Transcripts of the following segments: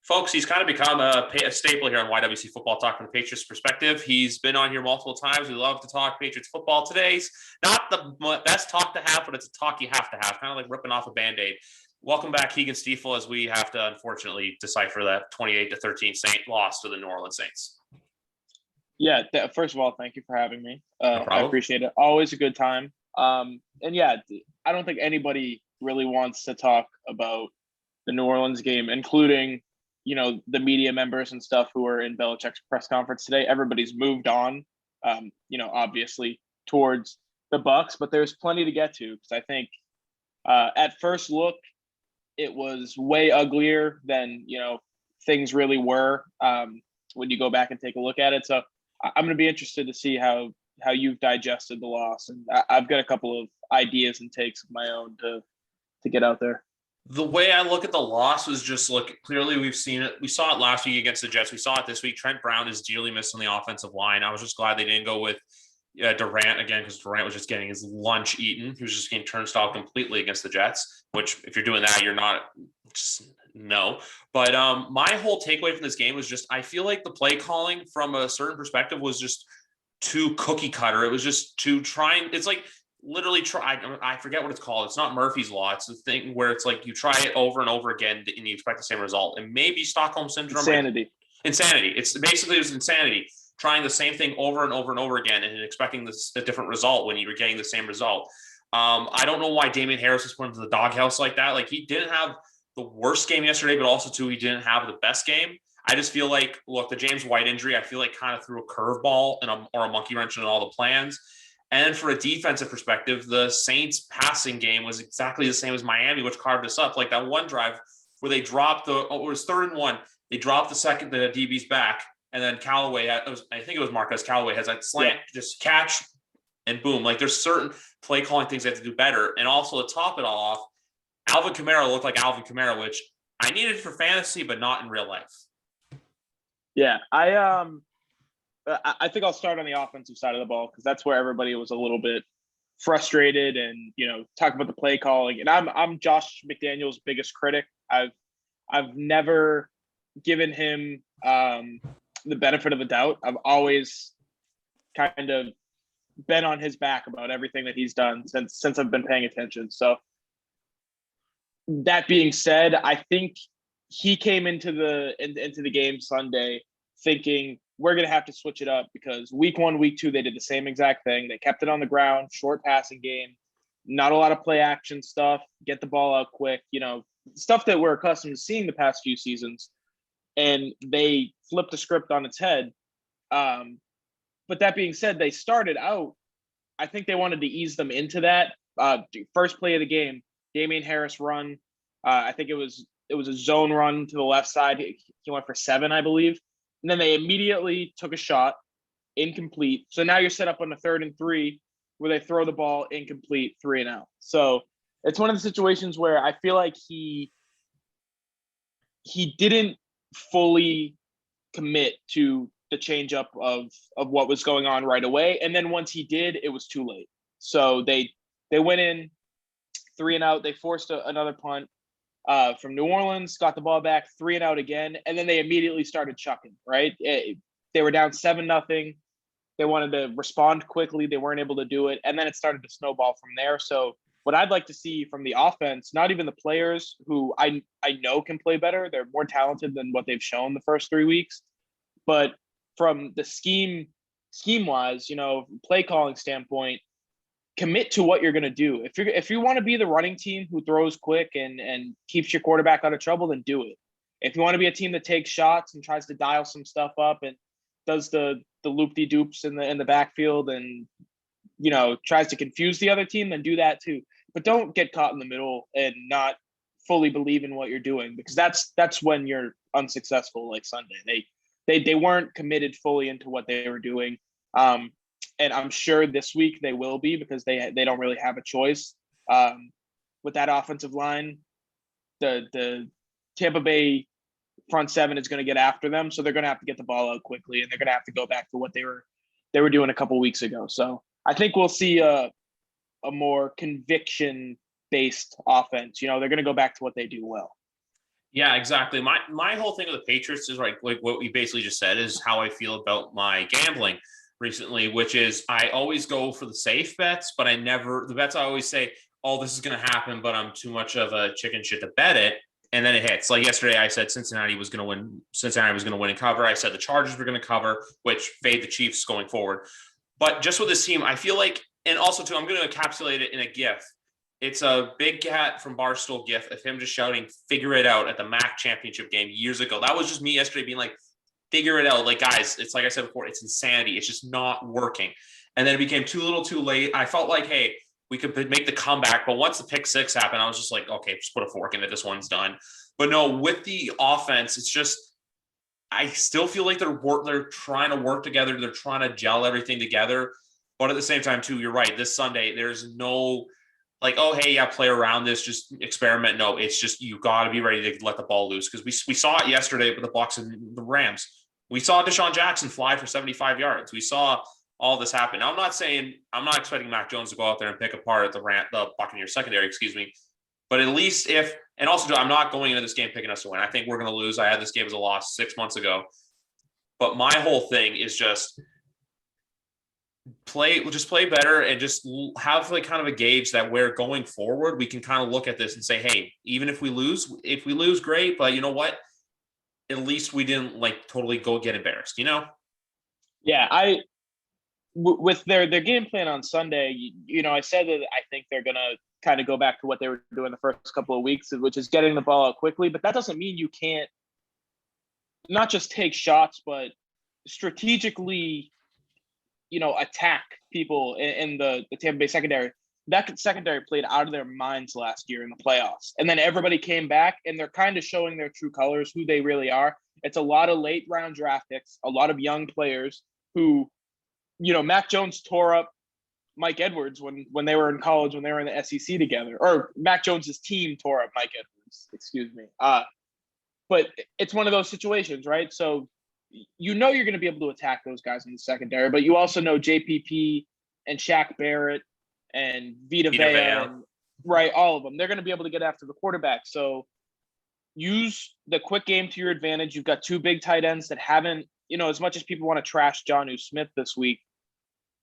Folks, he's kind of become a staple here on YWC Football Talk from the Patriots perspective. He's been on here multiple times. We love to talk Patriots football. Today's not the best talk to have, but it's a talk you have to have, kind of like ripping off a Band-Aid. Welcome back, Keagan Stiefel, as we have to unfortunately decipher that 28-13 Saint loss to the New Orleans Saints. Yeah, first of all, thank you for having me. No problem. I appreciate it. Always a good time. And yeah, I don't think anybody really wants to talk about the New Orleans game, including, the media members and stuff who are in Belichick's press conference today. Everybody's moved on, obviously towards the Bucs, but there's plenty to get to because I think at first look, it was way uglier than, things really were when you go back and take a look at it. So I'm going to be interested to see how you've digested the loss. And I've got a couple of ideas and takes of my own to get out there. The way I look at the loss was just clearly we've seen it. We saw it last week against the Jets. We saw it this week. Trent Brown is dearly missed on the offensive line. I was just glad they didn't go with Durant again, because Durant was just getting his lunch eaten. He was just getting turnstile completely against the Jets, which if you're doing that, you're not no. But my whole takeaway from this game was just, I feel like the play calling from a certain perspective was just too cookie cutter. It was just too trying. It's like literally I forget what it's called. It's not Murphy's Law. It's the thing where it's like you try it over and over again and you expect the same result. And maybe Stockholm Syndrome. Insanity. It's basically, it was insanity. Trying the same thing over and over and over again and expecting a different result when you were getting the same result. I don't know why Damian Harris was put into the doghouse like that. Like, he didn't have the worst game yesterday, but also too, he didn't have the best game. I just feel like, look, the James White injury, I feel like kind of threw a curveball or a monkey wrench in all the plans. And for a defensive perspective, the Saints passing game was exactly the same as Miami, which carved us up. Like that one drive where they dropped it was 3rd and 1. They dropped the DB's back. And then Callaway, I think it was Marquez Callaway, has that slant, just catch, and boom. Like, there's certain play calling things they have to do better. And also, to top it all off, Alvin Kamara looked like Alvin Kamara, which I needed for fantasy, but not in real life. Yeah, I think I'll start on the offensive side of the ball because that's where everybody was a little bit frustrated and, talk about the play calling. And I'm Josh McDaniels' biggest critic. I've never given him the benefit of the doubt. I've always kind of been on his back about everything that he's done since I've been paying attention. So that being said, I think he came into the game Sunday thinking we're going to have to switch it up because week 1, week 2, they did the same exact thing. They kept it on the ground, short passing game, not a lot of play action stuff, get the ball out quick, stuff that we're accustomed to seeing the past few seasons. And they flipped the script on its head. But that being said, they started out, I think they wanted to ease them into that. First play of the game, Damian Harris run. I think it was a zone run to the left side. He went for 7, I believe. And then they immediately took a shot, incomplete. So now you're set up on the 3rd and 3 where they throw the ball incomplete, 3 and out. So it's one of the situations where I feel like he didn't fully commit to the change up of what was going on right away. And then once he did, it was too late. So they went in 3 and out. They forced another punt from New Orleans, got the ball back, 3 and out again. And then they immediately started chucking, right? They were down 7-0. They wanted to respond quickly. They weren't able to do it. And then it started to snowball from there. So what I'd like to see from the offense, not even the players who I know can play better, they're more talented than what they've shown the first 3 weeks, but from the scheme-wise, play calling standpoint, commit to what you're going to do. If you want to be the running team who throws quick and keeps your quarterback out of trouble, then do it. If you want to be a team that takes shots and tries to dial some stuff up and does the loop-de-doops in the backfield and tries to confuse the other team, then do that too. But don't get caught in the middle and not fully believe in what you're doing, because that's when you're unsuccessful. Like Sunday, they weren't committed fully into what they were doing, and I'm sure this week they will be, because they don't really have a choice with that offensive line. The Tampa Bay front 7 is going to get after them, so they're going to have to get the ball out quickly, and they're going to have to go back to what they were doing a couple weeks ago. So I think we'll see a more conviction-based offense. They're going to go back to what they do well. Yeah, exactly. My whole thing with the Patriots is like what we basically just said is how I feel about my gambling recently, which is I always go for the safe bets, but the bets I always say, oh, this is going to happen, but I'm too much of a chicken shit to bet it. And then it hits. Like yesterday, I said Cincinnati was going to win. Cincinnati was going to win and cover. I said the Chargers were going to cover, which fade the Chiefs going forward. But just with this team, I feel like, and also too, I'm going to encapsulate it in a GIF. It's a Big Cat from Barstool GIF of him just shouting, "Figure it out" at the MAC championship game years ago. That was just me yesterday being like, "Figure it out." Like, guys, it's like I said before, it's insanity. It's just not working. And then it became too little too late. I felt like, hey, we could make the comeback. But once the pick six happened, I was just like, okay, just put a fork in it. This one's done. But no, with the offense, it's just, I still feel like they're trying to work together. They're trying to gel everything together. But at the same time, too, you're right. This Sunday, there's no like, oh, hey, yeah, play around this, just experiment. No, it's just you got to be ready to let the ball loose because we saw it yesterday with the Bucs and the Rams. We saw Deshaun Jackson fly for 75 yards. We saw all this happen. Now, I'm not expecting Mac Jones to go out there and pick apart the Buccaneers secondary, excuse me. But at least and also I'm not going into this game picking us to win. I think we're going to lose. I had this game as a loss 6 months ago. But my whole thing is just play better and just have like kind of a gauge that we're going forward. We can kind of look at this and say, hey, even if we lose, great. But you know what? At least we didn't like totally go get embarrassed, you know? Yeah, with their game plan on Sunday, I said that I think they're gonna kind of go back to what they were doing the first couple of weeks, which is getting the ball out quickly. But that doesn't mean you can't not just take shots, but strategically, attack people in the Tampa Bay secondary. That secondary played out of their minds last year in the playoffs. And then everybody came back and they're kind of showing their true colors, who they really are. It's a lot of late round draft picks, a lot of young players who, Mac Jones tore up Mike Edwards when they were in college, when they were in the SEC together, or Mac Jones's team tore up Mike Edwards, excuse me. But it's one of those situations, right? So you're going to be able to attack those guys in the secondary, but you also know JPP and Shaq Barrett and Vita Vea and right, all of them. They're going to be able to get after the quarterback. So use the quick game to your advantage. You've got two big tight ends that haven't, as much as people want to trash Jonnu Smith this week,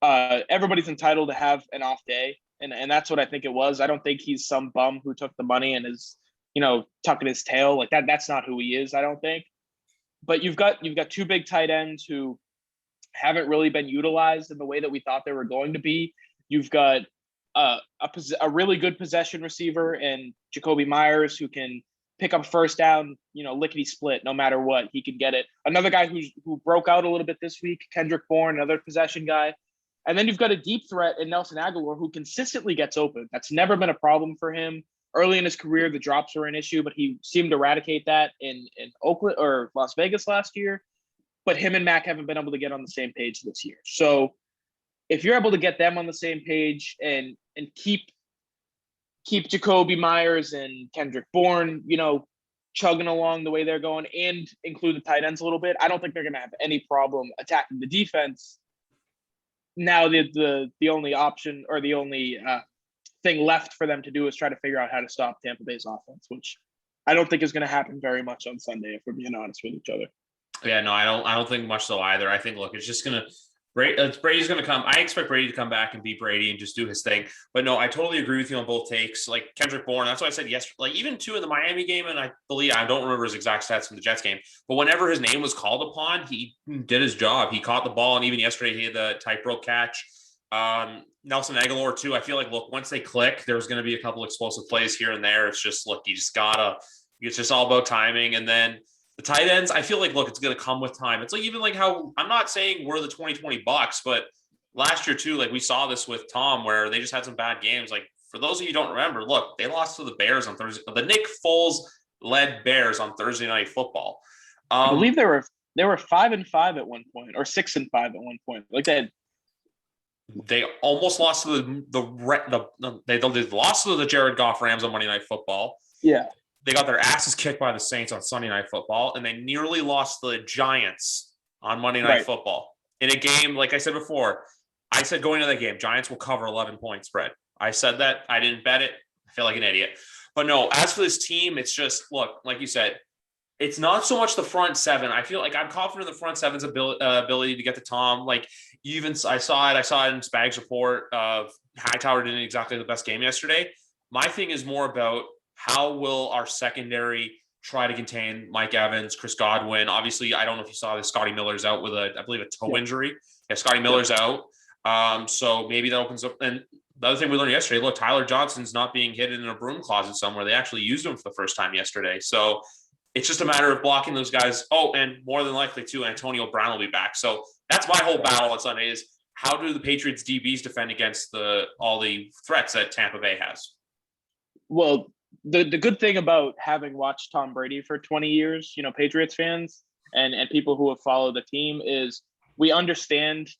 everybody's entitled to have an off day. And that's what I think it was. I don't think he's some bum who took the money and is, tucking his tail like that. That's not who he is, I don't think. But you've got two big tight ends who haven't really been utilized in the way that we thought they were going to be. You've got a really good possession receiver in Jacoby Myers who can pick up first down, lickety split, no matter what, he can get it. Another guy who broke out a little bit this week, Kendrick Bourne, another possession guy. And then you've got a deep threat in Nelson Aguilar who consistently gets open. That's never been a problem for him. Early in his career, the drops were an issue, but he seemed to eradicate that in Oakland or Las Vegas last year. But him and Mac haven't been able to get on the same page this year. So if you're able to get them on the same page and keep Jacoby Myers and Kendrick Bourne, chugging along the way they're going and include the tight ends a little bit, I don't think they're going to have any problem attacking the defense. Now the only option or the only thing left for them to do is try to figure out how to stop Tampa Bay's offense, which I don't think is going to happen very much on Sunday, if we're being honest with each other. Yeah, no, I don't think much so either. I think, look, it's just going to Brady's going to come. I expect Brady to come back and beat Brady and just do his thing. But no, I totally agree with you on both takes. Like Kendrick Bourne, that's what I said yesterday. Like even too in the Miami game, and I don't remember his exact stats from the Jets game, but whenever his name was called upon, he did his job. He caught the ball, and even yesterday he had the tightrope catch. Nelson Aguilar too. I feel like, look, once they click, there's going to be a couple explosive plays here and there. It's just, look, you just gotta. It's just all about timing, and then. The tight ends, I feel like, look, it's going to come with time. It's like even like how I'm not saying we're the 2020 Bucs, but last year too, like we saw this with Tom where they just had some bad games. Like for those of you who don't remember, look, they lost to the Bears on Thursday. The Nick Foles led Bears on Thursday Night Football. I believe they were 5-5 at one point, or 6-5 at one point. Like that. They almost lost to they lost to the Jared Goff Rams on Monday Night Football. Yeah. They got their asses kicked by the Saints on Sunday Night Football, and they nearly lost to the Giants on Monday Night Football. In a game, like I said before, I said going into that game, Giants will cover 11-point spread. I said that. I didn't bet it. I feel like an idiot. But no, as for this team, it's just, look, like you said, it's not so much the front seven. I feel like I'm confident in the front seven's ability to get to Tom. Like, I saw it in Spag's report. Hightower didn't exactly the best game yesterday. My thing is more about how will our secondary try to contain Mike Evans, Chris Godwin. Obviously, I don't know if you saw this. Scotty Miller's out with I believe, a toe injury. Yeah, Scotty Miller's out. So maybe that opens up. And the other thing we learned yesterday, look, Tyler Johnson's not being hidden in a broom closet somewhere. They actually used him for the first time yesterday. So it's just a matter of blocking those guys. Oh, and more than likely, too, Antonio Brown will be back. So that's my whole battle on Sunday is how do the Patriots DBs defend against all the threats that Tampa Bay has? Well, the good thing about having watched Tom Brady for 20 years, Patriots fans and people who have followed the team is we understand,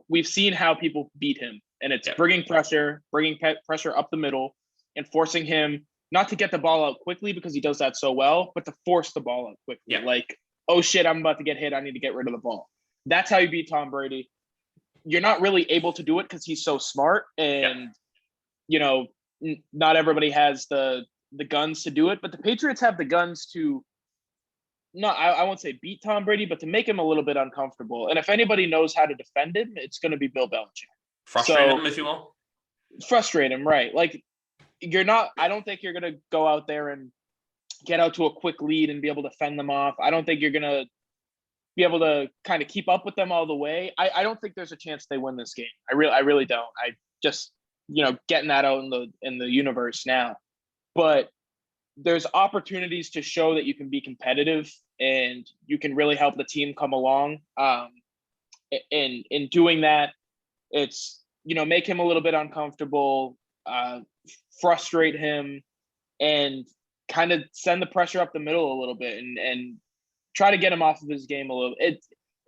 we've seen how people beat him, and it's bringing pressure up the middle and forcing him not to get the ball out quickly because he does that so well, but to force the ball out quickly. Yeah. Like, oh shit, I'm about to get hit. I need to get rid of the ball. That's how you beat Tom Brady. You're not really able to do it because he's so smart, and not everybody has the guns to do it, but the Patriots have the guns to I won't say beat Tom Brady, but to make him a little bit uncomfortable. And if anybody knows how to defend him, it's going to be Bill Belichick. Frustrate him, if you will. Frustrate him, right. Like, I don't think you're going to go out there and get out to a quick lead and be able to fend them off. I don't think you're going to be able to kind of keep up with them all the way. I don't think there's a chance they win this game. I really don't. I just, getting that out in the universe now. But there's opportunities to show that you can be competitive and you can really help the team come along. In doing that, it's, make him a little bit uncomfortable, frustrate him, and kind of send the pressure up the middle a little bit and try to get him off of his game a little.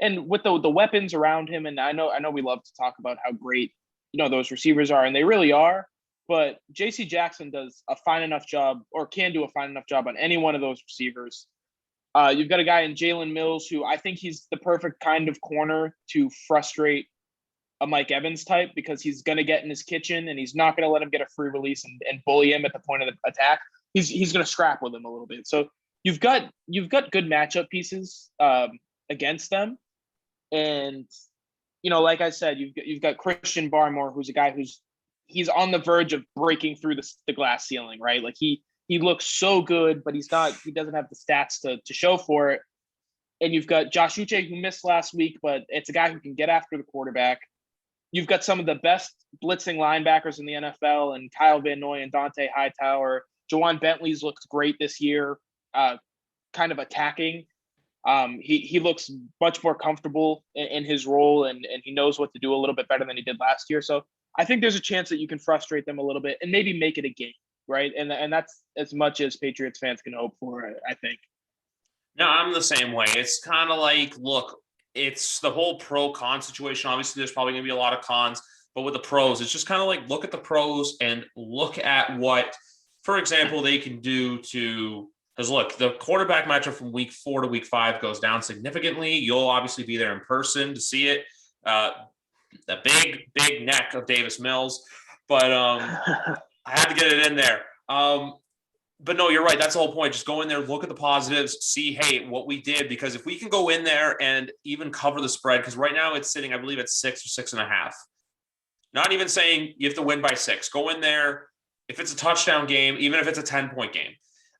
And with the weapons around him, and I know we love to talk about how great, those receivers are, and they really are. But J.C. Jackson does a fine enough job, or can do a fine enough job on any one of those receivers. You've got a guy in Jalen Mills who I think he's the perfect kind of corner to frustrate a Mike Evans type, because he's going to get in his kitchen and he's not going to let him get a free release and bully him at the point of the attack. He's going to scrap with him a little bit. So you've got good matchup pieces against them. And, like I said, you've got Christian Barmore, who's a guy he's on the verge of breaking through the glass ceiling, right? Like he looks so good, but he doesn't have the stats to show for it. And you've got Josh Uche, who missed last week, but it's a guy who can get after the quarterback. You've got some of the best blitzing linebackers in the NFL, and Kyle Van Noy and Dante Hightower. Jawan Bentley's looked great this year, kind of attacking. He looks much more comfortable in his role, and he knows what to do a little bit better than he did last year. So I think there's a chance that you can frustrate them a little bit and maybe make it a game, right? And that's as much as Patriots fans can hope for, I think. No, I'm the same way. It's kind of like, look, it's the whole pro-con situation. Obviously, there's probably going to be a lot of cons, but with the pros, it's just kind of like, look at the pros and look at what, for example, they can do to, because look, the quarterback matchup from week 4 to week 5 goes down significantly. You'll obviously be there in person to see it. The big neck of Davis Mills, but I had to get it in there. But no, you're right. That's the whole point. Just go in there, look at the positives, see, hey, what we did. Because if we can go in there and even cover the spread, because right now it's sitting, I believe, at 6 or 6.5. Not even saying you have to win by 6. Go in there. If it's a touchdown game, even if it's a 10-point game,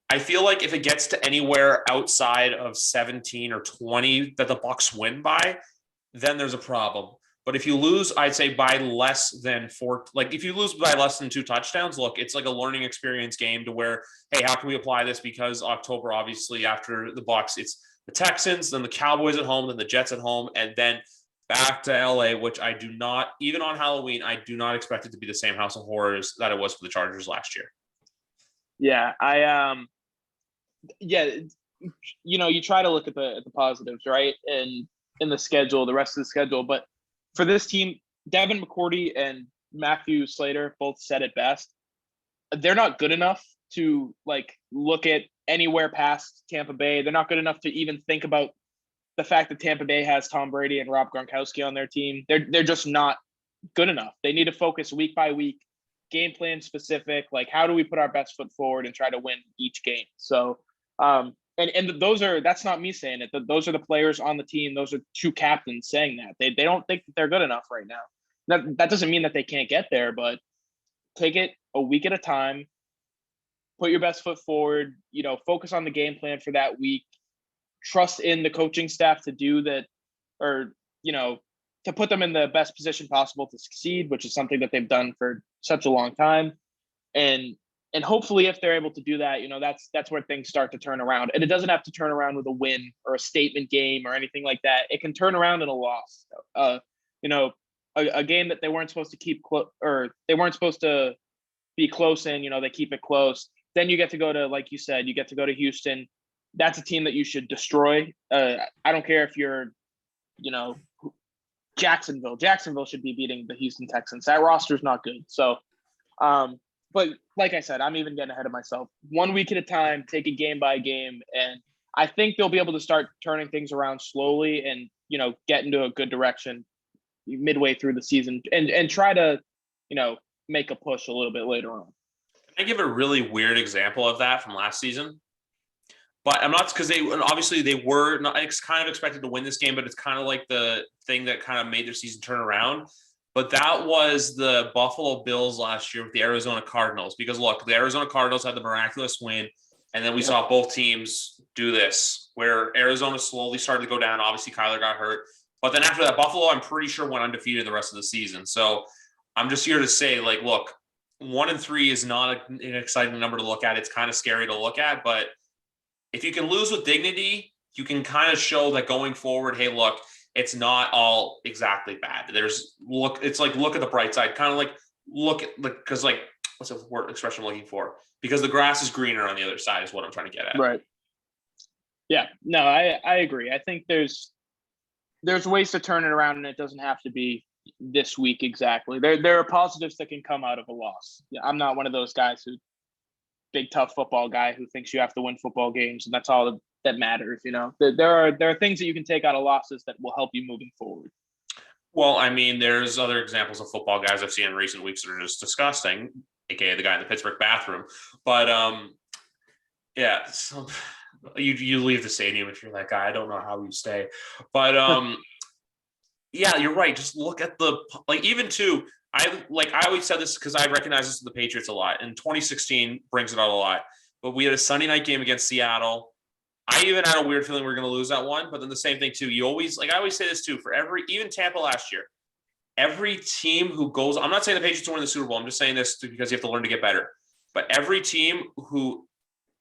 I feel like if it gets to anywhere outside of 17 or 20 that the Bucs win by, then there's a problem. But if you lose, I'd say by less than 4, like if you lose by less than 2 touchdowns, look, it's like a learning experience game to where, hey, how can we apply this? Because October, obviously, after the Bucs, it's the Texans, then the Cowboys at home, then the Jets at home, and then back to LA, which I do not, even on Halloween, I do not expect it to be the same house of horrors that it was for the Chargers last year. Yeah, you try to look at the positives, right? And in the schedule, the rest of the schedule, but for this team, Devin McCourty and Matthew Slater both said it best. They're not good enough to look at anywhere past Tampa Bay. They're not good enough to even think about the fact that Tampa Bay has Tom Brady and Rob Gronkowski on their team. They're just not good enough. They need to focus week by week game plan specific. Like, how do we put our best foot forward and try to win each game? So, and that's not me saying it. Those are the players on the team. Those are two captains saying that. They don't think that they're good enough right now. That doesn't mean that they can't get there, but take it a week at a time. Put your best foot forward. Focus on the game plan for that week. Trust in the coaching staff to do that, or to put them in the best position possible to succeed, which is something that they've done for such a long time. And hopefully if they're able to do that, that's where things start to turn around. And it doesn't have to turn around with a win or a statement game or anything like that. It can turn around in a loss. A game that they weren't supposed to keep or they weren't supposed to be close in, they keep it close. Then you get to go to, like you said, you get to go to Houston. That's a team that you should destroy. I don't care if you're, Jacksonville. Jacksonville should be beating the Houston Texans. That roster's not good. So, but like I said, I'm even getting ahead of myself. 1 week at a time, take it game by game. And I think they'll be able to start turning things around slowly and, get into a good direction midway through the season and try to, make a push a little bit later on. Can I give a really weird example of that from last season? But I'm not, because they were not kind of expected to win this game, but it's kind of like the thing that kind of made their season turn around. But that was the Buffalo Bills last year with the Arizona Cardinals. Because look, the Arizona Cardinals had the miraculous win, and then we saw both teams do this, where Arizona slowly started to go down. Obviously, Kyler got hurt. But then after that, Buffalo, I'm pretty sure, went undefeated the rest of the season. So I'm just here to say, like, look, 1-3 is not an exciting number to look at. It's kind of scary to look at, but if you can lose with dignity, you can kind of show that going forward, hey, look, it's not all exactly bad. It's like, look at the bright side, kind of like look at, like, because, like, what's the word expression I'm looking for? Because the grass is greener on the other side is what I'm trying to get at. Right. Yeah, no, I agree. I think there's ways to turn it around, and it doesn't have to be this week exactly. There are positives that can come out of a loss. Yeah, I'm not one of those guys who big tough football guy who thinks you have to win football games and that's all that matters. There are things that you can take out of losses that will help you moving forward. Well, I mean, there's other examples of football guys I've seen in recent weeks that are just disgusting, aka the guy in the Pittsburgh bathroom. But yeah, so you leave the stadium if you're that guy. I don't know how you stay, but yeah, you're right. Just look at even too. I always said this because I recognize this in the Patriots a lot, and 2016 brings it out a lot. But we had a Sunday night game against Seattle. I even had a weird feeling we were going to lose that one, but then the same thing too. You always, I always say this too, even Tampa last year, every team who goes, I'm not saying the Patriots will win the Super Bowl. I'm just saying this because you have to learn to get better. But every team who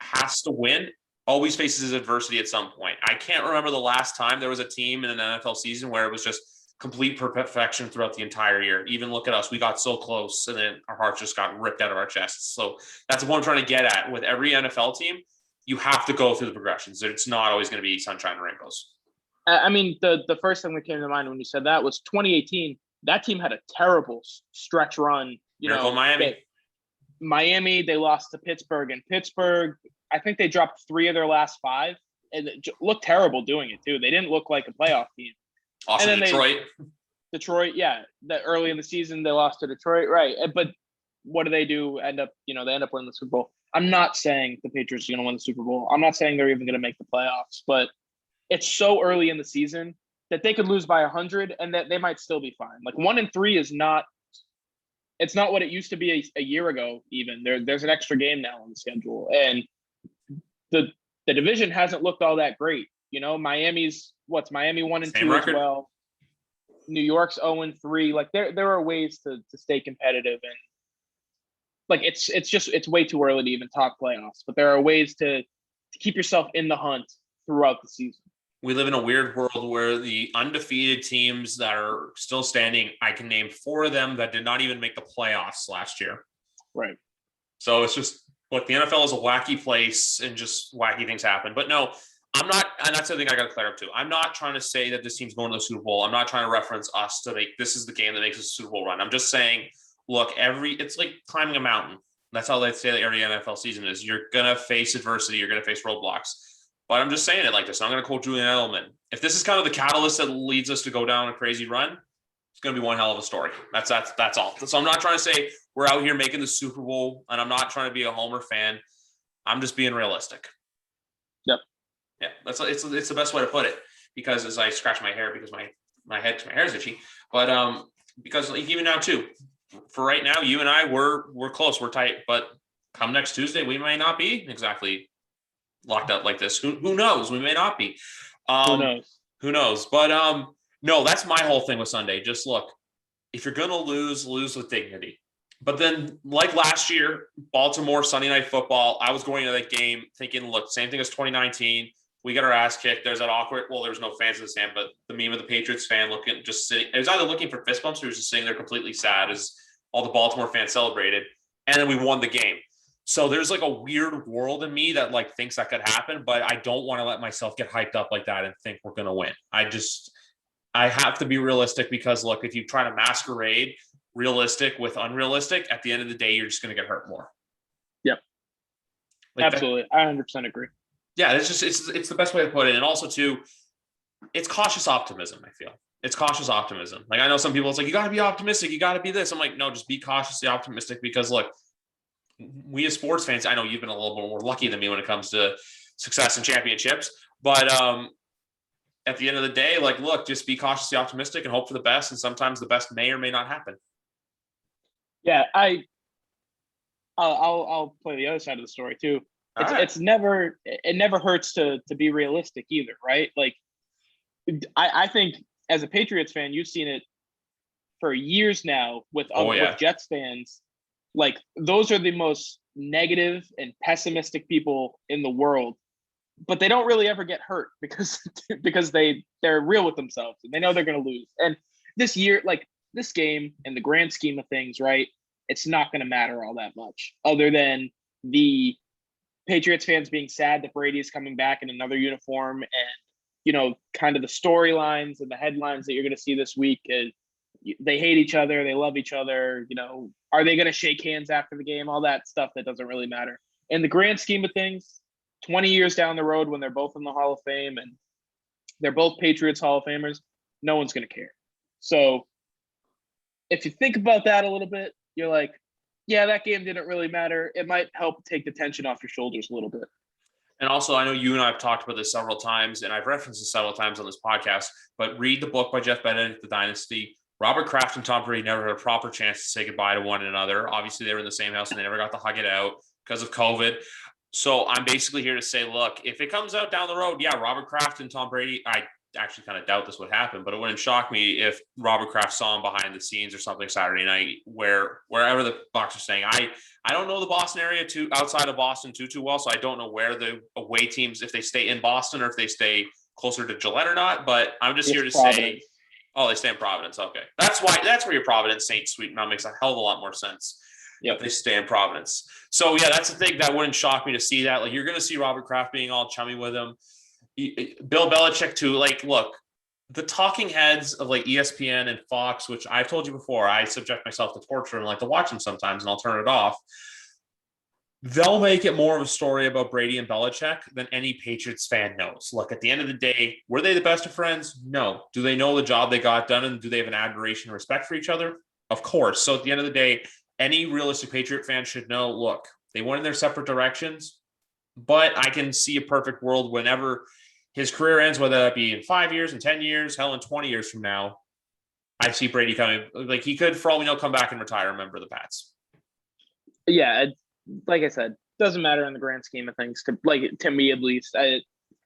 has to win always faces adversity at some point. I can't remember the last time there was a team in an NFL season where it was just complete perfection throughout the entire year. Even look at us. We got so close and then our hearts just got ripped out of our chests. So that's what I'm trying to get at. With every NFL team, you have to go through the progressions. It's not always going to be sunshine and rainbows. I mean, the first thing that came to mind when you said that was 2018. That team had a terrible stretch run. Miami, they lost to Pittsburgh. And Pittsburgh, I think they dropped 3 of their last 5. And it looked terrible doing it, too. They didn't look like a playoff team. Also, and then Detroit, yeah. That early in the season, they lost to Detroit, right? But what do? They end up winning the Super Bowl. I'm not saying the Patriots are going to win the Super Bowl. I'm not saying they're even going to make the playoffs. But it's so early in the season that they could lose by 100 and that they might still be fine. Like 1-3 is not. It's not what it used to be a year ago. Even there's an extra game now on the schedule, and the division hasn't looked all that great. Miami's 1-2 as well. New York's 0-3. Like there are ways to stay competitive, and like it's way too early to even talk playoffs. But there are ways to keep yourself in the hunt throughout the season. We live in a weird world where the undefeated teams that are still standing, I can name 4 of them that did not even make the playoffs last year. Right. So it's just, look, the NFL is a wacky place and just wacky things happen. But no, I'm not, and that's the thing I got to clear up too. I'm not trying to say that this team's going to the Super Bowl. I'm not trying to reference us to make, this is the game that makes us a Super Bowl run. I'm just saying, look, it's like climbing a mountain. That's how they say the every NFL season is. You're going to face adversity. You're going to face roadblocks. But I'm just saying it like this. I'm going to quote Julian Edelman. If this is kind of the catalyst that leads us to go down a crazy run, It's going to be one hell of a story. That's all. So I'm not trying to say we're out here making the Super Bowl, and I'm not trying to be a homer fan. I'm just being realistic. Yep. Yeah, it's the best way to put it, because as I scratch my hair because my hair is itchy, but because like even now too, for right now, you and I we're close, we're tight, but come next Tuesday, we may not be exactly locked up like this. Who knows? We may not be. Who knows? Who knows? But no, that's my whole thing with Sunday. Just look, if you're gonna lose with dignity. But then, like last year, Baltimore Sunday Night Football, I was going to that game thinking, look, same thing as 2019. We got our ass kicked. There's that awkward. Well, there's no fans in the stand, but the meme of the Patriots fan looking, just sitting. It was either looking for fist bumps or he was just sitting there completely sad as all the Baltimore fans celebrated, and then we won the game. So there's like a weird world in me that like thinks that could happen, but I don't want to let myself get hyped up like that and think we're gonna win. I have to be realistic, because look, if you try to masquerade realistic with unrealistic, at the end of the day, you're just going to get hurt more. Yep. Like absolutely. I 100% agree. Yeah. It's the best way to put it. And also too, it's cautious optimism. I feel it's cautious optimism. Like I know some people, it's like, you got to be optimistic. You got to be this. I'm like, no, just be cautiously optimistic, because look, we as sports fans, I know you've been a little bit more lucky than me when it comes to success and championships, but, at the end of the day, like, look, just be cautiously optimistic and hope for the best. And sometimes the best may or may not happen. Yeah, I'll play the other side of the story too. It never hurts to be realistic either, right? Like, I think as a Patriots fan, you've seen it for years now with Jets fans. Like, those are the most negative and pessimistic people in the world, but they don't really ever get hurt because they're real with themselves and they know they're going to lose. And this year, like, this game in the grand scheme of things, right, it's not going to matter all that much, other than the Patriots fans being sad that Brady is coming back in another uniform, and, you know, kind of the storylines and the headlines that you're going to see this week. They hate each other, they love each other, you know, are they going to shake hands after the game? All that stuff that doesn't really matter. In the grand scheme of things, 20 years down the road, when they're both in the Hall of Fame and they're both Patriots Hall of Famers, no one's going to care. So if you think about that a little bit, you're like, yeah, that game didn't really matter. It might help take the tension off your shoulders a little bit. And also, I know you and I have talked about this several times, and I've referenced this several times on this podcast, but read the book by Jeff Bennett, The Dynasty. Robert Kraft and Tom Brady never had a proper chance to say goodbye to one another. Obviously, they were in the same house and they never got to hug it out because of COVID. So I'm basically here to say, look, if it comes out down the road, yeah, Robert Kraft and Tom Brady, I actually kind of doubt this would happen, but it wouldn't shock me if Robert Kraft saw him behind the scenes or something Saturday night, wherever the Bucs are staying. I don't know the Boston area outside of Boston too well, so I don't know where the away teams, if they stay in Boston or if they stay closer to Gillette or not. But I'm just here to say, oh, they stay in Providence. Okay, that's where your Providence Saint Suite now makes a hell of a lot more sense. Yep, they stay in Providence. So yeah, that's the thing that wouldn't shock me to see that. Like, you're going to see Robert Kraft being all chummy with him. Bill Belichick too. Like, look, the talking heads of like ESPN and Fox, which I've told you before, I subject myself to torture and like to watch them sometimes, and I'll turn it off. They'll make it more of a story about Brady and Belichick than any Patriots fan knows. Look, at the end of the day, were they the best of friends? No. Do they know the job they got done, and do they have an admiration and respect for each other? Of course. So at the end of the day, any realistic Patriot fan should know, look, they went in their separate directions, but I can see a perfect world whenever his career ends, whether that be in 5 years, in 10 years, hell, in 20 years from now. I see Brady coming. Like, he could, for all we know, come back and retire and remember the Pats. Yeah, like I said, doesn't matter in the grand scheme of things. To me, at least, I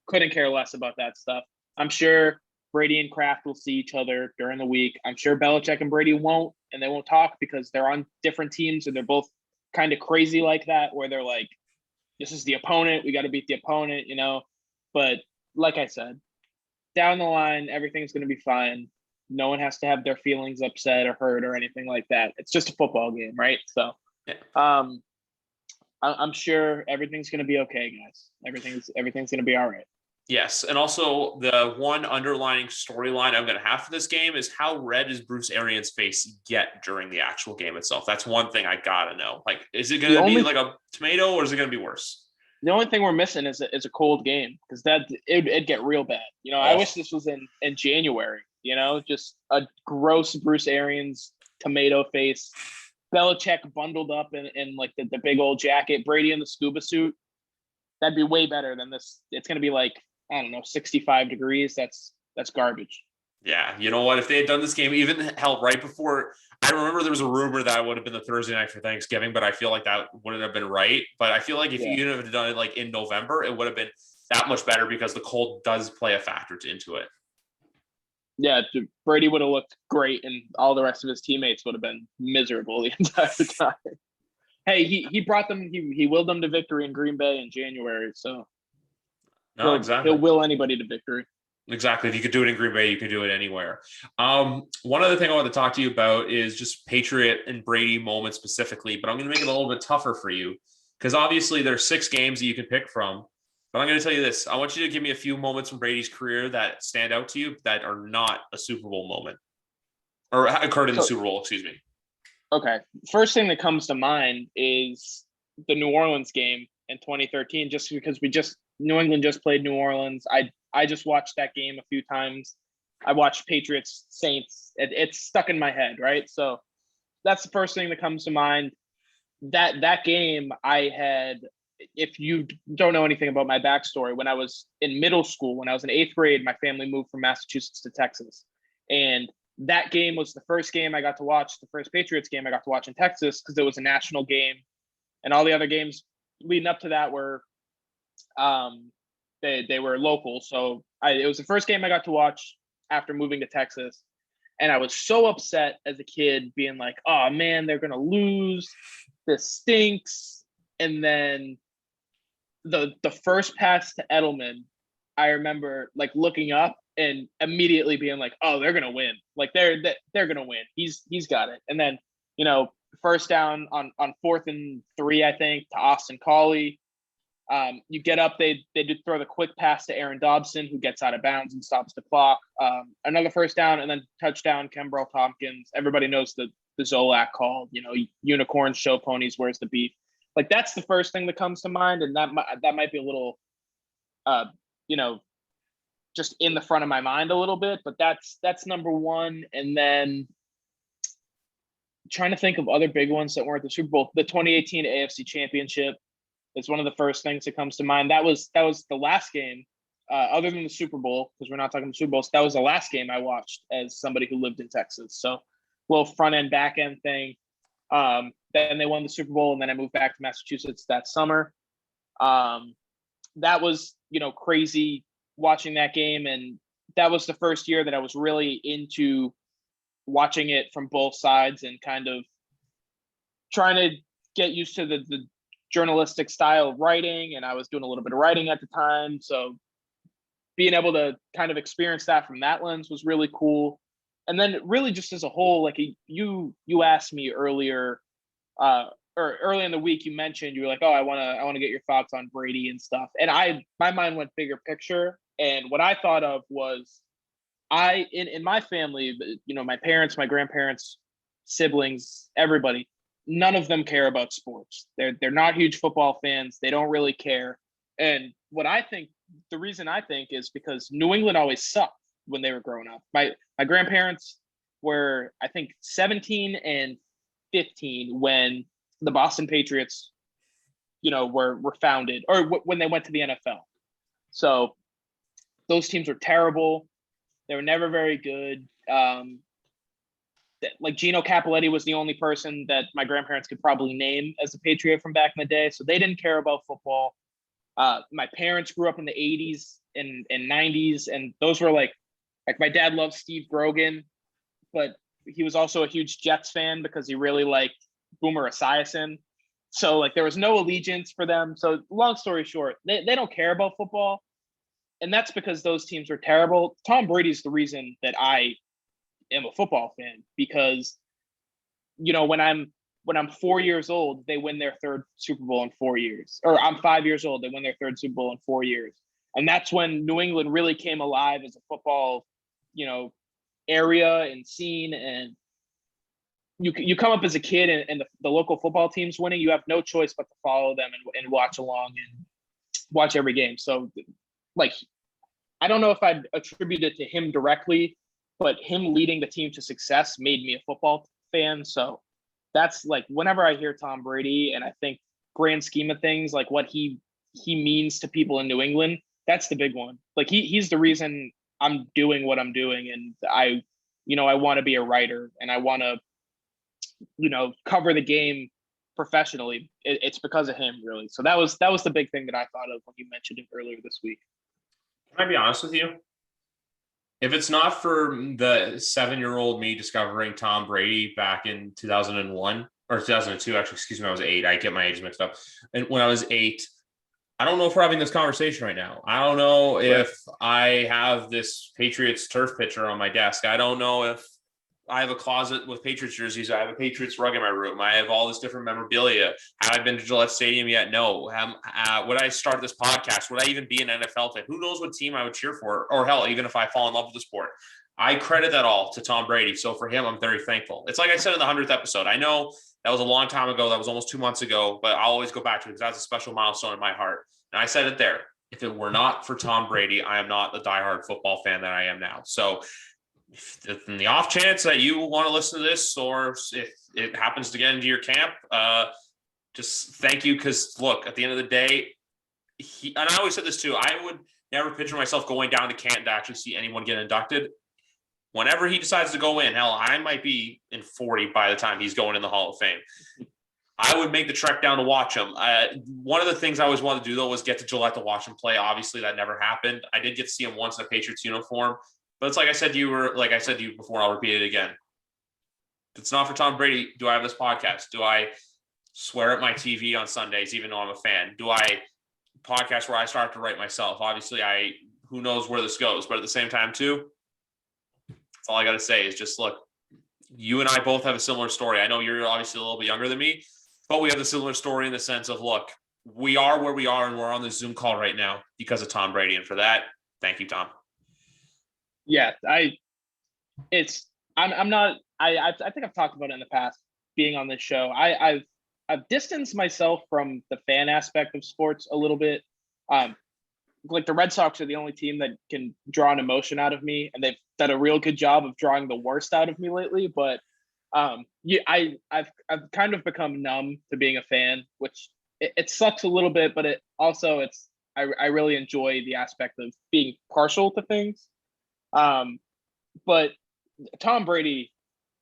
couldn't care less about that stuff. I'm sure Brady and Kraft will see each other during the week. I'm sure Belichick and Brady won't, and they won't talk because they're on different teams and they're both kind of crazy like that, where they're like, this is the opponent, we got to beat the opponent, you know. But like I said, down the line, everything's going to be fine. No one has to have their feelings upset or hurt or anything like that. It's just a football game, right? So, I'm sure everything's going to be okay, guys. Everything's going to be all right. Yes, and also the one underlining storyline I'm going to have for this game is how red does Bruce Arians' face get during the actual game itself? That's one thing I got to know. Like, is it going to be like a tomato, or is it going to be worse? The only thing we're missing is a cold game, because it'd get real bad. You know, I wish this was in January, just a gross Bruce Arians tomato face. Belichick bundled up in like the big old jacket, Brady in the scuba suit. That'd be way better than this. It's going to be like, I don't know, 65 degrees. That's garbage. Yeah, you know what? If they had done this game, even hell, right before, I remember there was a rumor that it would have been the Thursday night for Thanksgiving, but I feel like that wouldn't have been right. But I feel like if you had done it like in November, it would have been that much better because the cold does play a factor into it. Yeah, Brady would have looked great, and all the rest of his teammates would have been miserable the entire time. Hey, he brought them, he willed them to victory in Green Bay in January, so No, exactly. He'll will anybody to victory. Exactly. If you could do it in Green Bay, you could do it anywhere. One other thing I want to talk to you about is just Patriot and Brady moments specifically, but I'm going to make it a little bit tougher for you because obviously there's 6 games that you can pick from. But I'm going to tell you this. I want you to give me a few moments from Brady's career that stand out to you that are not a Super Bowl moment or occurred in the Super Bowl, excuse me. Okay. First thing that comes to mind is the New Orleans game in 2013, just because New England just played New Orleans. I just watched that game a few times. I watched Patriots Saints. It's stuck in my head, right? So that's the first thing that comes to mind. That game I had, if you don't know anything about my backstory, when I was in middle school, when I was in 8th grade, my family moved from Massachusetts to Texas. And that game was the first game I got to watch, the first Patriots game I got to watch in Texas because it was a national game. And all the other games leading up to that were they were local. So it was the first game I got to watch after moving to Texas. And I was so upset as a kid being like, oh man, they're going to lose. This stinks. And then the first pass to Edelman, I remember like looking up and immediately being like, oh, they're going to win. Like they're going to win. He's got it. And then, first down on 4th and 3, I think, to Austin Collie. You get up, they do throw the quick pass to Aaron Dobson, who gets out of bounds and stops the clock. Another first down and then touchdown, Kembrell Tompkins. Everybody knows the Zolak call, unicorns, show ponies, where's the beef? Like that's the first thing that comes to mind. And that might be a little, just in the front of my mind a little bit, but that's number one. And then trying to think of other big ones that weren't the Super Bowl, the 2018 AFC Championship. It's one of the first things that comes to mind. That was the last game, other than the Super Bowl, because we're not talking Super Bowls. That was the last game I watched as somebody who lived in Texas. So, little front end, back end thing. Then they won the Super Bowl, and then I moved back to Massachusetts that summer. That was crazy watching that game, and that was the first year that I was really into watching it from both sides and kind of trying to get used to the journalistic style of writing, and I was doing a little bit of writing at the time, so being able to kind of experience that from that lens was really cool. And then really just as a whole, like you asked me earlier or early in the week, you mentioned you were like, oh, I want to get your thoughts on Brady and stuff, and my mind went bigger picture, and what I thought of was in my family, my parents, my grandparents, siblings, everybody, none of them care about sports. They're not huge football fans. They don't really care. And the reason I think is because New England always sucked when they were growing up. My grandparents were, I think, 17 and 15 when the Boston Patriots, were founded, or when they went to the NFL. So those teams were terrible. They were never very good. Like Gino Cappelletti was the only person that my grandparents could probably name as a Patriot from back in the day. So they didn't care about football. My parents grew up in the 80s and 90s. And those were like my dad loved Steve Grogan, but he was also a huge Jets fan because he really liked Boomer Esiason. So there was no allegiance for them. So long story short, they don't care about football. And that's because those teams were terrible. Tom Brady's the reason that I am a football fan, because when I'm 4 years old, they win their 3rd Super Bowl in 4 years, or I'm 5 years old, they win their 3rd Super Bowl in 4 years. And that's when New England really came alive as a football, area and scene. And you come up as a kid and the local football team's winning, you have no choice but to follow them and watch along and watch every game. So I don't know if I'd attribute it to him directly, but him leading the team to success made me a football fan. So that's like whenever I hear Tom Brady and I think grand scheme of things, like what he means to people in New England, that's the big one. Like he's the reason I'm doing what I'm doing, and I want to be a writer and I want to cover the game professionally. It's because of him, really. So that was the big thing that I thought of when you mentioned it earlier this week. Can I be honest with you? If it's not for the 7-year-old me discovering Tom Brady back in 2001 or 2002, actually, excuse me, I was 8. I get my age mixed up. And when I was 8, I don't know if we're having this conversation right now. I don't know if I have this Patriots turf picture on my desk. I don't know if I have a closet with Patriots jerseys. I have a Patriots rug in my room. I have all this different memorabilia. Have I been to Gillette Stadium yet? No. Would I start this podcast? Would I even be an NFL fan? Who knows what team I would cheer for? Or hell, even if I fall in love with the sport. I credit that all to Tom Brady. So for him, I'm very thankful. It's like I said in the 100th episode. I know that was a long time ago. That was almost 2 months ago, but I'll always go back to it because that's a special milestone in my heart. And I said it there. If it were not for Tom Brady, I am not the diehard football fan that I am now. So if in the off chance that you want to listen to this, or if it happens to get into your camp, just thank you. Because look, at the end of the day, and I always said this too, I would never picture myself going down to Canton to actually see anyone get inducted. Whenever he decides to go in, hell, I might be in 40 by the time he's going in the Hall of Fame. I would make the trek down to watch him. One of the things I always wanted to do, though, was get to Gillette to watch him play. Obviously, that never happened. I did get to see him once in a Patriots uniform. But it's like I said to you before, I'll repeat it again. If it's not for Tom Brady, do I have this podcast? Do I swear at my TV on Sundays, even though I'm a fan? Do I podcast where I start to write myself? Obviously, who knows where this goes. But at the same time, too, that's all I got to say is just, look, you and I both have a similar story. I know you're obviously a little bit younger than me, but we have a similar story in the sense of, look, we are where we are, and we're on this Zoom call right now because of Tom Brady. And for that, thank you, Tom. Yeah, I think I've talked about it in the past being on this show. I've distanced myself from the fan aspect of sports a little bit. Like the Red Sox are the only team that can draw an emotion out of me, and they've done a real good job of drawing the worst out of me lately. But I've kind of become numb to being a fan, which it sucks a little bit, but it also I really enjoy the aspect of being partial to things. But Tom Brady,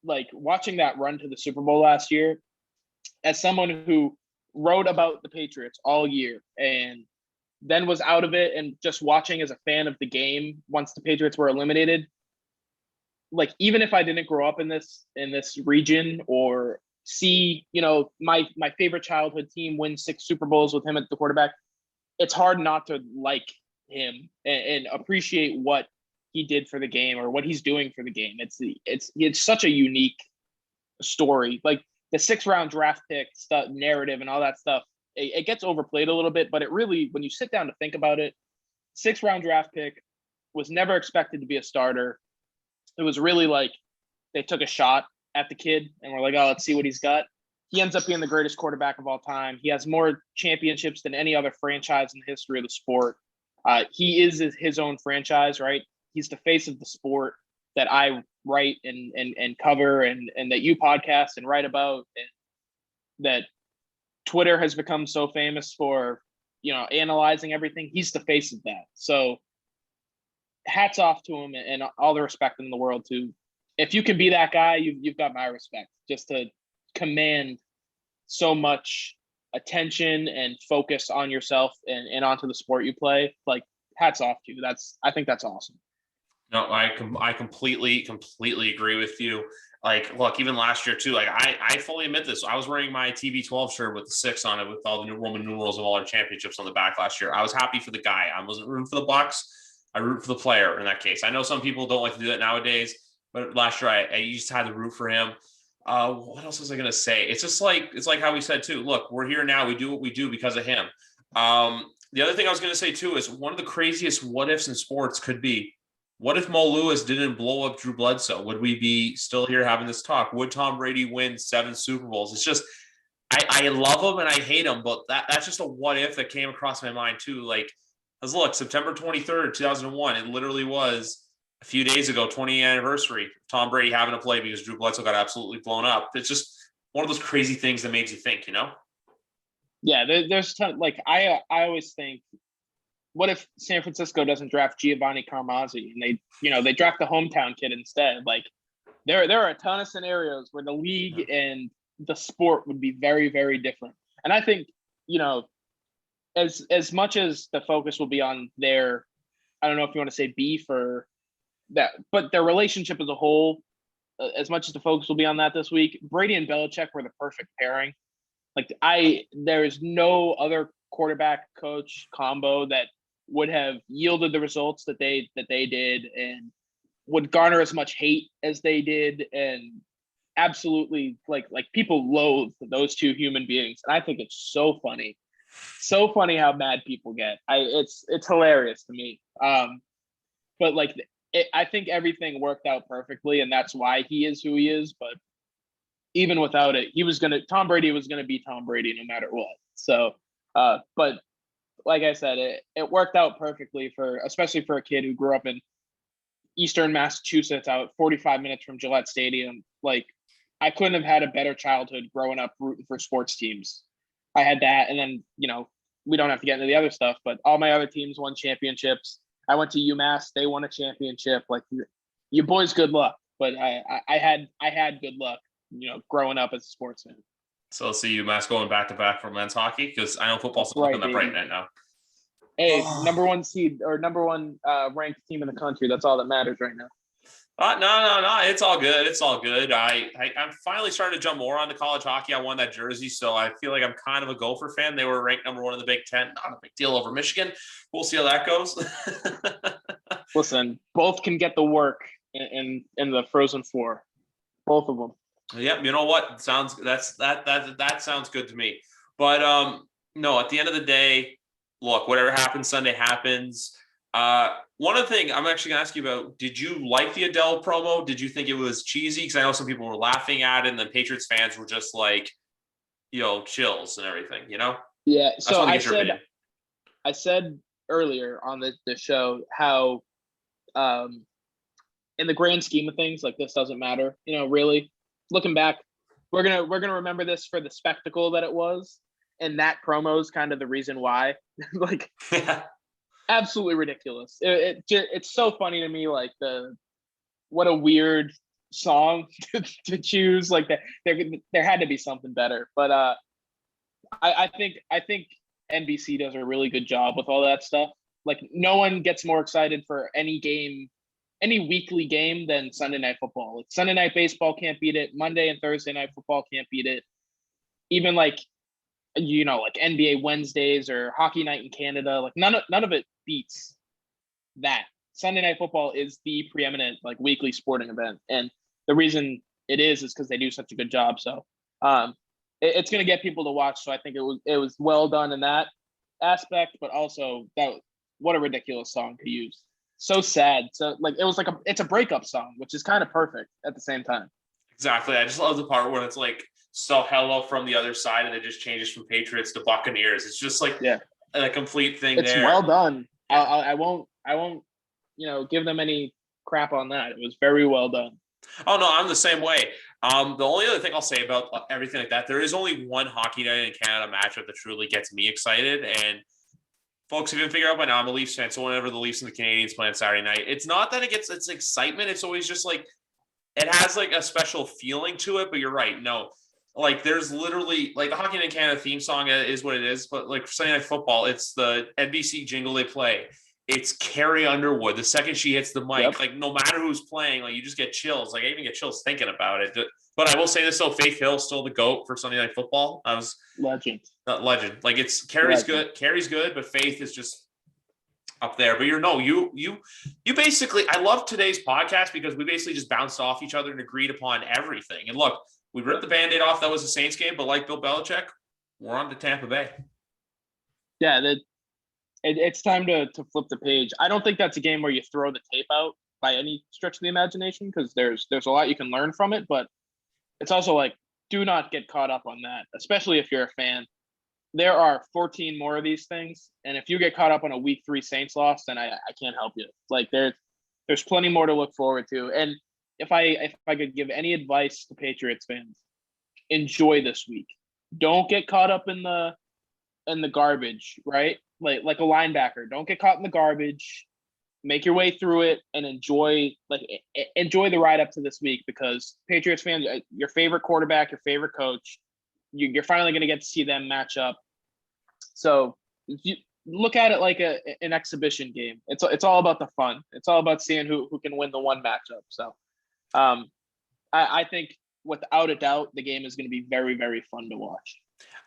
like watching that run to the Super Bowl last year, as someone who wrote about the Patriots all year and then was out of it and just watching as a fan of the game once the Patriots were eliminated, like even if I didn't grow up in this region or see, my favorite childhood team win 6 Super Bowls with him at the quarterback, it's hard not to like him and appreciate what he did for the game or what he's doing for the game. It's such a unique story. Like the 6th-round draft pick stuff, narrative and all that stuff, it gets overplayed a little bit, but it really, when you sit down to think about it, 6th-round draft pick, was never expected to be a starter. It was really like they took a shot at the kid and we're like, oh, let's see what he's got. He ends up being the greatest quarterback of all time. He has more championships than any other franchise in the history of the sport. He is his own franchise, right? He's the face of the sport that I write and cover and that you podcast and write about, and that Twitter has become so famous for, analyzing everything. He's the face of that. So hats off to him and all the respect in the world too. If you can be that guy, you've got my respect, just to command so much attention and focus on yourself and onto the sport you play. Like, hats off to you. I think that's awesome. No, I completely agree with you. Like, look, even last year too, like I fully admit this. I was wearing my TB12 shirt with the 6 on it with all the Roman numerals of all our championships on the back last year. I was happy for the guy. I wasn't rooting for the Bucks. I root for the player in that case. I know some people don't like to do that nowadays, but last year I just had to root for him. What else was I going to say? It's like how we said too, look, we're here now. We do what we do because of him. The other thing I was going to say too is one of the craziest what ifs in sports could be, what if Mo Lewis didn't blow up Drew Bledsoe? Would we be still here having this talk? Would Tom Brady win 7 Super Bowls? It's just, I love him and I hate him, but that's just a what if that came across my mind too. Like, because look, September 23rd, 2001, it literally was a few days ago, 20th anniversary, Tom Brady having to play because Drew Bledsoe got absolutely blown up. It's just one of those crazy things that makes you think, you know? Yeah, there's like I always think, what if San Francisco doesn't draft Giovanni Carmazzi and they draft the hometown kid instead? Like there are a ton of scenarios where the league and the sport would be very, very different. And I think, as much as the focus will be on their, I don't know if you want to say beef or that, but their relationship as a whole, as much as the focus will be on that this week, Brady and Belichick were the perfect pairing. Like there is no other quarterback coach combo that would have yielded the results that they did and would garner as much hate as they did, and absolutely like people loathe those two human beings. And I think it's so funny how mad people get. It's hilarious to me. But like I think everything worked out perfectly, and that's why he is who he is. But even without it, Tom Brady was gonna be Tom Brady no matter what. So, but like I said, it worked out perfectly especially for a kid who grew up in Eastern Massachusetts, out 45 minutes from Gillette Stadium. Like, I couldn't have had a better childhood growing up rooting for sports teams. I had that, and then we don't have to get into the other stuff, but all my other teams won championships. I went to UMass; they won a championship. Like, you boys, good luck. But I had good luck, growing up as a sports fan. So I'll see UMass going back to back for men's hockey, because I know football's not looking that bright right now. Hey, number one seed or number one ranked team in the country. That's all that matters right now. No. It's all good. It's all good. I'm finally starting to jump more onto college hockey. I won that jersey, so I feel like I'm kind of a Gopher fan. They were ranked number one in the Big Ten. Not a big deal over Michigan. We'll see how that goes. Listen, both can get the work in the Frozen Four. Both of them. Yep. You know what? That sounds good to me. But no, at the end of the day, look, whatever happens Sunday happens. One other thing I'm actually going to ask you about, did you like the Adele promo? Did you think it was cheesy? Because I know some people were laughing at it, and the Patriots fans were just like, chills and everything, Yeah, so I said earlier on the show how in the grand scheme of things, like, this doesn't matter, really. Looking back, we're gonna remember this for the spectacle that it was, and that promo is kind of the reason why. Like, absolutely ridiculous. It's so funny to me, like, what a weird song to choose. Like, that there had to be something better. But I think NBC does a really good job with all that stuff. Like, no one gets more excited for any weekly game than Sunday Night Football. Like, Sunday Night Baseball can't beat it. Monday and Thursday Night Football can't beat it. Even like NBA Wednesdays or Hockey Night in Canada, like none of it beats that. Sunday Night Football is the preeminent, like, weekly sporting event, and the reason it is because they do such a good job. So it's going to get people to watch. So I think it was well done in that aspect, but also what a ridiculous song to use. So sad. So, like, it's a breakup song, which is kind of perfect at the same time. Exactly. I just love the part where it's like, so hello from the other side, and it just changes from Patriots to Buccaneers. It's just like a complete thing. It's well done. I won't give them any crap on that. It was very well done. Oh no, I'm the same way. The only other thing I'll say about everything like that, there is only one Hockey Night in Canada matchup that truly gets me excited. And folks, if you didn't figure out by now, I'm a Leafs fan. So whenever the Leafs and the Canadians play on Saturday night, it's not that it's excitement. It's always just like, it has like a special feeling to it. But you're right. No, like, there's literally, like, the Hockey Night in Canada theme song is what it is. But like, for Sunday Night Football, it's the NBC jingle they play. It's Carrie Underwood. The second she hits the mic, like, no matter who's playing, like, you just get chills. Like, I even get chills thinking about it. But I will say this, though, Faith Hill's still the GOAT for Sunday Night Football. Legend. Legend. Like, it's Carrie's good. Carrie's good, but Faith is just up there. But you basically, I love today's podcast because we basically just bounced off each other and agreed upon everything. And look, we ripped the Band-Aid off. That was a Saints game, but like Bill Belichick, we're on to Tampa Bay. Yeah, it's time to flip the page. I don't think that's a game where you throw the tape out by any stretch of the imagination, because there's a lot you can learn from it. But it's also like, do not get caught up on that, especially if you're a fan. There are 14 more of these things, and if you get caught up on a week 3 Saints loss, then I can't help you. Like, there's plenty more to look forward to. And if I could give any advice to Patriots fans, enjoy this week. Don't get caught up in the garbage, right? Like a linebacker. Don't get caught in the garbage. Make your way through it and enjoy the ride up to this week, because Patriots fans, your favorite quarterback, your favorite coach, you're finally going to get to see them match up. So you look at it like an exhibition game. It's all about the fun. It's all about seeing who can win the one matchup. So I think without a doubt, the game is going to be very, very fun to watch.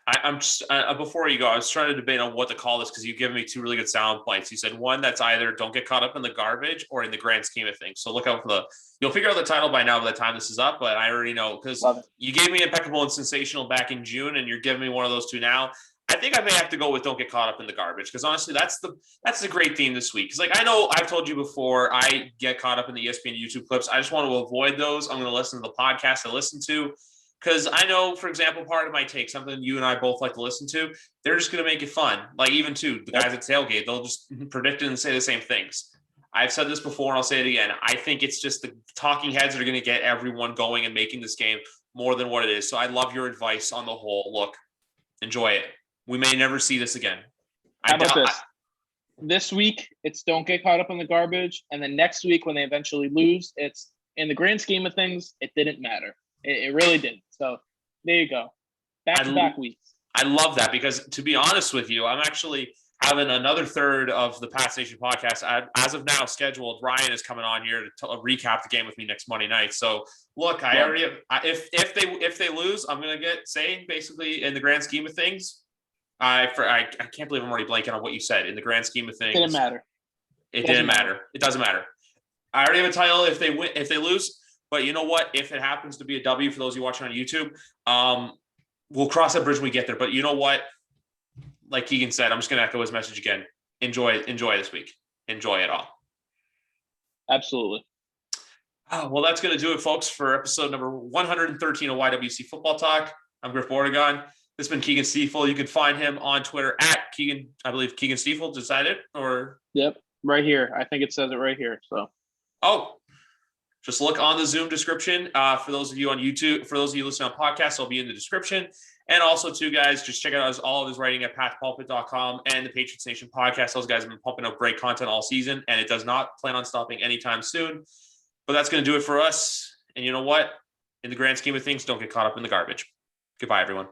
I'm just before you go, I was trying to debate on what to call this because you've given me two really good sound bites. You said one that's either don't get caught up in the garbage or in the grand scheme of things. So look out for you'll figure out the title by now by the time this is up, but I already know because you gave me impeccable and sensational back in June, and you're giving me one of those two now. I think I may have to go with don't get caught up in the garbage, because honestly, that's the great theme this week. Because I know I've told you before, I get caught up in the ESPN YouTube clips. I just want to avoid those. I'm going to listen to the podcast I listen to. Because I know, for example, part of my take, something you and I both like to listen to, they're just going to make it fun. Like even too, the guys at Tailgate, they'll just predict it and say the same things. I've said this before and I'll say it again. I think it's just the talking heads that are going to get everyone going and making this game more than what it is. So I love your advice on the whole. Look, enjoy it. We may never see this again. How about this? This week, it's don't get caught up in the garbage. And then next week, when they eventually lose, it's in the grand scheme of things, it didn't matter. It really didn't. So there you go. Back-to-back weeks. I love that, because to be honest with you, I'm actually having another third of the Pats Nation podcast as of now scheduled. Ryan is coming on here to recap the game with me next Monday night. So look, I already have, if they lose, I'm going to say basically in the grand scheme of things, I can't believe I'm already blanking on what you said. In the grand scheme of things, it didn't matter. It didn't matter. It doesn't matter. I already have a title if they lose. But you know what? If it happens to be a W for those of you watching on YouTube, we'll cross that bridge when we get there. But you know what? Like Keagan said, I'm just going to echo his message again. Enjoy this week. Enjoy it all. Absolutely. Well, that's going to do it, folks, for episode number 113 of YWC Football Talk. I'm Griff Bordegon. This has been Keagan Stiefel. You can find him on Twitter at Keagan, I believe Keagan Stiefel. Decided or? Yep, right here. I think it says it right here. So. Oh. Just look on the Zoom description. For those of you on YouTube, for those of you listening on podcasts, I'll be in the description. And also, too, guys, just check out all of his writing at patpulpit.com and the Patriots Nation podcast. Those guys have been pumping up great content all season, and it does not plan on stopping anytime soon. But that's going to do it for us. And you know what? In the grand scheme of things, don't get caught up in the garbage. Goodbye, everyone.